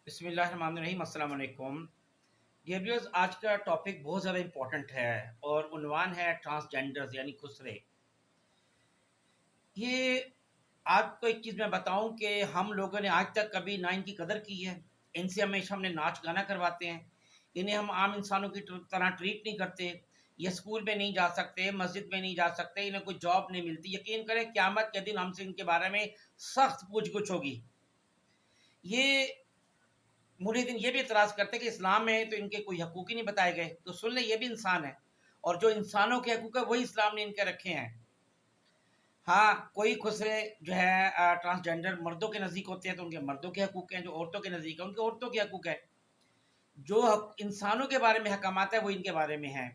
बिस्मिल्लाहिर्रहमानिर्रहीम। अस्सलाम वालेकुम डियर व्यूअर्स, आज का टॉपिक बहुत ज़्यादा इम्पोर्टेंट है और उन्वान है ट्रांसजेंडर्स यानी खुसरे। ये आपको एक चीज़ मैं बताऊं कि हम लोगों ने आज तक कभी ना इनकी कदर की है। इनसे हमेशा हमने नाच गाना करवाते हैं। इन्हें हम आम इंसानों की तरह ट्रीट नहीं करते। ये स्कूल में नहीं जा सकते, मस्जिद में नहीं जा सकते, इन्हें कोई जॉब नहीं मिलती। यकीन करें क़यामत के दिन हमसे इनके बारे में सख्त पूछ गुछ होगी। ये मुरीदीन ये भी इतराज़ करते हैं कि इस्लाम में तो इनके कोई हकूक़ ही नहीं बताए गए। तो सुन लें, ये भी इंसान है और जो इंसानों के हकूक़ है वही इस्लाम ने इनके रखे हैं। हाँ, कोई खुसरे जो है ट्रांसजेंडर मर्दों के नज़दीक होते हैं तो उनके मर्दों के हकूक़ हैं, जो औरतों के नज़दीक है उनके औरतों के हकूक़ है। जो इंसानों के बारे में हकामात है वो इनके बारे में है।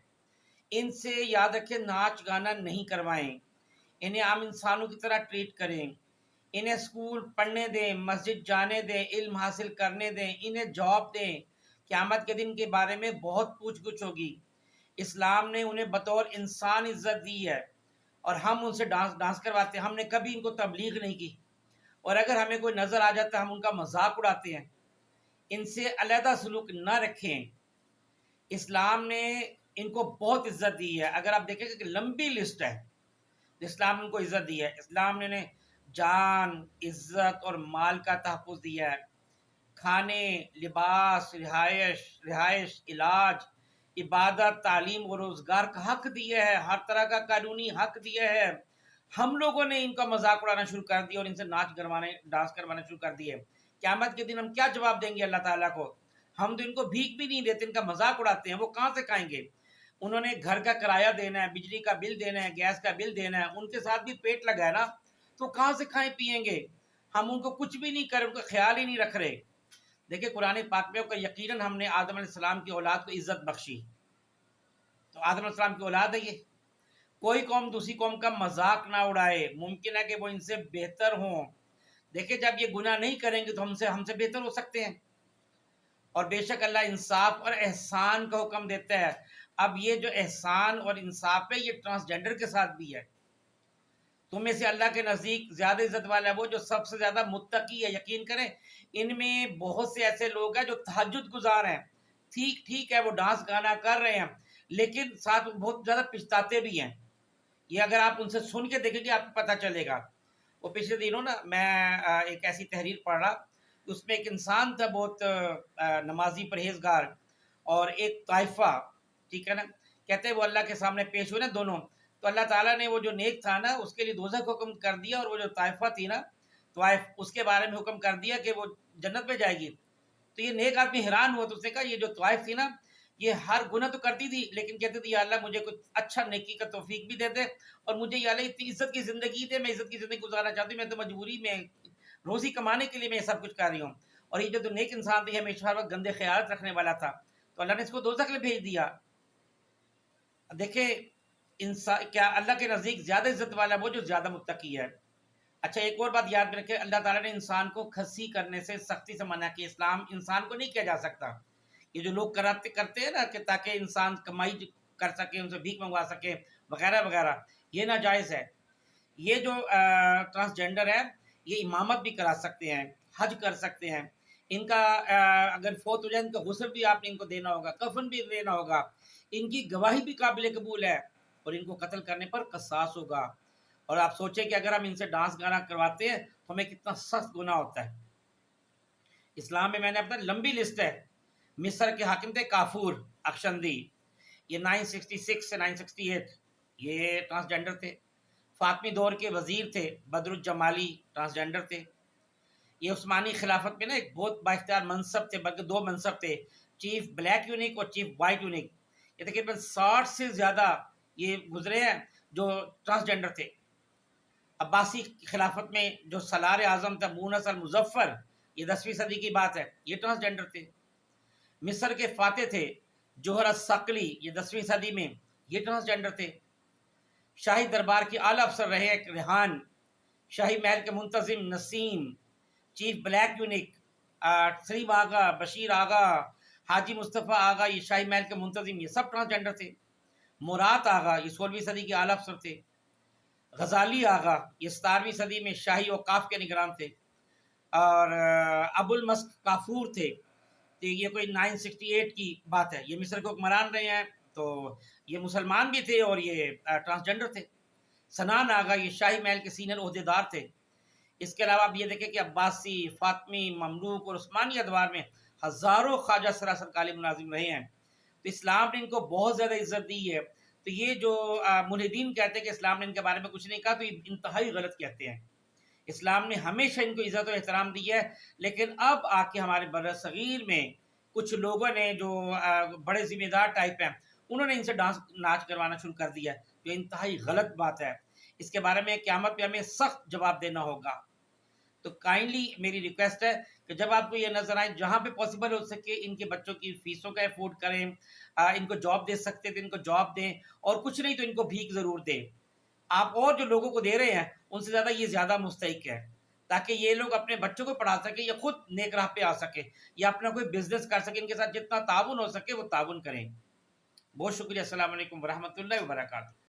इनसे याद रखें, नाच गाना नहीं करवाएं, इन्हें आम इंसानों की तरह ट्रीट करें, इन्हें स्कूल पढ़ने दें, मस्जिद जाने दें, इल्म हासिल करने दें, इन्हें जॉब दें। क़यामत के दिन के बारे में बहुत पूछ-गुछ होगी। इस्लाम ने उन्हें बतौर इंसान इज़्ज़त दी है और हम उनसे डांस करवाते हैं। हमने कभी इनको तबलीग नहीं की और अगर हमें कोई नज़र आ जाता है हम उनका मज़ाक उड़ाते हैं। इनसे अलहदा सलूक न रखें। इस्लाम ने इनको बहुत इज़्ज़त दी है। अगर आप देखेंगे कि लंबी लिस्ट है, इस्लाम ने उनको इज़्ज़त दी है। इस्लाम ने इन्हें जान, इज़्ज़त और माल का तहफ़्फ़ुज़ दिया है। खाने, लिबास, रिहाइश, इलाज, इबादत, तालीम और रोज़गार का हक़ दिया है। हर तरह का कानूनी हक़ दिया है। हम लोगों ने इनका मज़ाक उड़ाना शुरू कर दिया और इनसे डांस करवाना शुरू कर दिए। क़यामत के दिन हम क्या जवाब देंगे अल्लाह ताला को? हम तो इनको भीख भी नहीं देते, इनका मज़ाक उड़ाते हैं, वो कहाँ से खाएँगे? उन्होंने घर का किराया देना है, बिजली का बिल देना है, गैस का बिल देना है, उनके साथ भी पेट लगा है ना, तो कहाँ से खाएँ पिएँगे? हम उनको कुछ भी नहीं कर रहे, उनका ख़्याल ही नहीं रख रहे। देखिए कुरान पाक में होकर यकीनन हमने आदम अलैहिस्सलाम की औलाद को इज़्ज़त बख्शी, तो आदम अलैहिस्सलाम की औलाद है ये। कोई कौम दूसरी कौम का मज़ाक ना उड़ाए, मुमकिन है कि वो इनसे बेहतर हों। देखिए जब ये गुनाह नहीं करेंगे तो हमसे हमसे बेहतर हो सकते हैं। और बेशक अल्लाह इंसाफ और एहसान का हुक्म देता है। अब ये जो एहसान और इंसाफ है ये ट्रांसजेंडर के साथ भी है। तुम में से अल्लाह के नज़दीक ज़्यादा इज़्ज़त वाला है वो जो सबसे ज़्यादा मुत्तकी है। यकीन करें इनमें बहुत से ऐसे लोग हैं जो तहज्जुद गुज़ार हैं। ठीक है वो डांस गाना कर रहे हैं, लेकिन साथ में बहुत ज़्यादा पछताते भी हैं। ये अगर आप उनसे सुन के देखेंगे आपको पता चलेगा। वो पिछले दिनों ना मैं एक ऐसी तहरीर पढ़ रहा, उसमें एक इंसान था बहुत नमाज़ी परहेज़गार और एक ताइफ़ा, ठीक है ना? कहते हैं वो अल्लाह के सामने पेश हुए ना दोनों, तो अल्लाह ताला ने वो जो नेक था ना उसके लिए दोज़ख का हुक्म कर दिया और वो जो ताइफ़ा थी ना, ताइफ़, उसके बारे में हुक्म कर दिया कि वो जन्नत में जाएगी। तो ये नेक आदमी हैरान हुआ, तो उसने कहा ये जो ताइफ़ थी ना, ये हर गुनाह तो करती थी लेकिन कहती थी या अल्लाह मुझे कुछ अच्छा नेकी का तौफ़ीक भी दे दे और मुझे या अल्लाह इतनी इज़्ज़त की ज़िंदगी दे, मैं इज़्ज़त की ज़िंदगी गुज़ारना चाहती हूँ, मैं तो मजबूरी में रोज़ी कमाने के लिए मैं ये सब कुछ कर रही हूँ। और ये जो नेक इंसान थी हमेशा हर वक़्त गंदे ख़यालात रखने वाला था, तो अल्लाह ने इसको दोज़ख में भेज दिया। देखिए क्या अल्लाह के नज़दीक ज़्यादा इज़्ज़त वाला वो जो ज़्यादा मुत्तकी है। अच्छा एक और बात याद रखें, अल्लाह ताला ने इंसान को खस्सी करने से सख्ती से मना किया। इस्लाम इंसान को नहीं किया जा सकता। ये जो लोग कराते करते हैं ना कि ताकि इंसान कमाई कर सके, उनसे भीख मंगवा सके वगैरह वगैरह, ये नाजायज़ है। ये जो ट्रांसजेंडर है ये इमामत भी करा सकते हैं, हज कर सकते हैं। इनका अगर फौत हो जाए इनका गुस्ल भी आपने इनको देना होगा, कफन भी देना होगा। इनकी गवाही भी काबिल कबूल है और इनको कत्ल करने पर कसास होगा। और आप सोचें कि अगर हम इनसे डांस गाना करवाते हैं तो हमें कितना सख्त गुनाह होता है। इस्लाम में मैंने अपना लंबी लिस्ट है। मिस्र के हाकिम थे काफूर अक्शंदी, ये 966 से 968, ये ट्रांसजेंडर थे। फातमी दौर के वज़ीर थे बदरुज्जमाली, ट्रांसजेंडर थे। ये उस्मानी खिलाफत में ना एक बहुत बाइख्तियार मनसब थे, बल्कि दो मनसब थे, चीफ ब्लैक यूनिक और चीफ वाइट यूनिक। ये तकरीबन 60 से ज़्यादा ये गुजरे हैं जो ट्रांसजेंडर थे। अब्बासी खिलाफत में जो सलार आज़म था मूनस अल मुज़फ़्फ़र, ये 10वीं सदी की बात है, ये ट्रांसजेंडर थे। मिस्र के फाते थे जोहर सक्ली, ये 10वीं सदी में, ये ट्रांसजेंडर थे। शाही दरबार के आला अफसर रहे एक रेहान, शाही महल के मुंतजिम Naseem, chief black unique Salim Agha, Bashir Agha, Haji Mustafa Agha, ये शाही महल के मुंतजिम, ये सब ट्रांसजेंडर थे। मुराद आगा, ये 16वीं सदी के आला अफसर थे। गजाली आगा, ये 17वीं सदी में शाही औकाफ के निगरान थे। اور ابو المسک کافور تھے. تو یہ کوئی 968 کی بات ہے. یہ مصر کے حکمران رہے ہیں. تو یہ مسلمان بھی تھے اور یہ ٹرانسجنڈر تھے. سنان آغا یہ شاہی محل کے سینئر عہدیدار تھے. اس کے علاوہ آپ یہ دیکھیں کہ عباسی، فاطمی، مملوک اور عثمانی ادوار میں ہزاروں خواجہ سراسر کالم ملازم رہے ہیں. تو اسلام نے ان کو بہت زیادہ عزت دی ہے. تو یہ جو ملحدین کہتے ہیں کہ اسلام نے ان کے بارے میں کچھ نہیں کہا، تو یہ انتہائی غلط کہتے ہیں. اسلام نے ہمیشہ ان کو عزت و احترام دی ہے. لیکن اب آ کے ہمارے بر صغیر میں کچھ لوگوں نے جو بڑے ذمہ دار ٹائپ ہیں، انہوں نے ان سے ڈانس ناچ کروانا شروع کر دیا ہے، جو انتہائی غلط بات ہے. اس کے بارے میں قیامت پہ ہمیں سخت جواب دینا ہوگا. تو کائنڈلی میری ریکویسٹ ہے کہ جب آپ کو یہ نظر آئے، جہاں پہ پاسبل ہو سکے ان کے بچوں کی فیسوں کا افورڈ کریں، ان کو جاب دے سکتے تو ان کو جاب دیں، اور کچھ نہیں تو ان کو بھیک ضرور دیں. آپ اور جو لوگوں کو دے رہے ہیں ان سے زیادہ یہ زیادہ مستحق ہے، تاکہ یہ لوگ اپنے بچوں کو پڑھا سکیں یا خود نیک راہ پہ آ سکے یا اپنا کوئی بزنس کر سکے. ان کے ساتھ جتنا تعاون ہو سکے وہ تعاون کریں. بہت شکریہ. السلام علیکم ورحمۃ اللہ وبرکاتہ.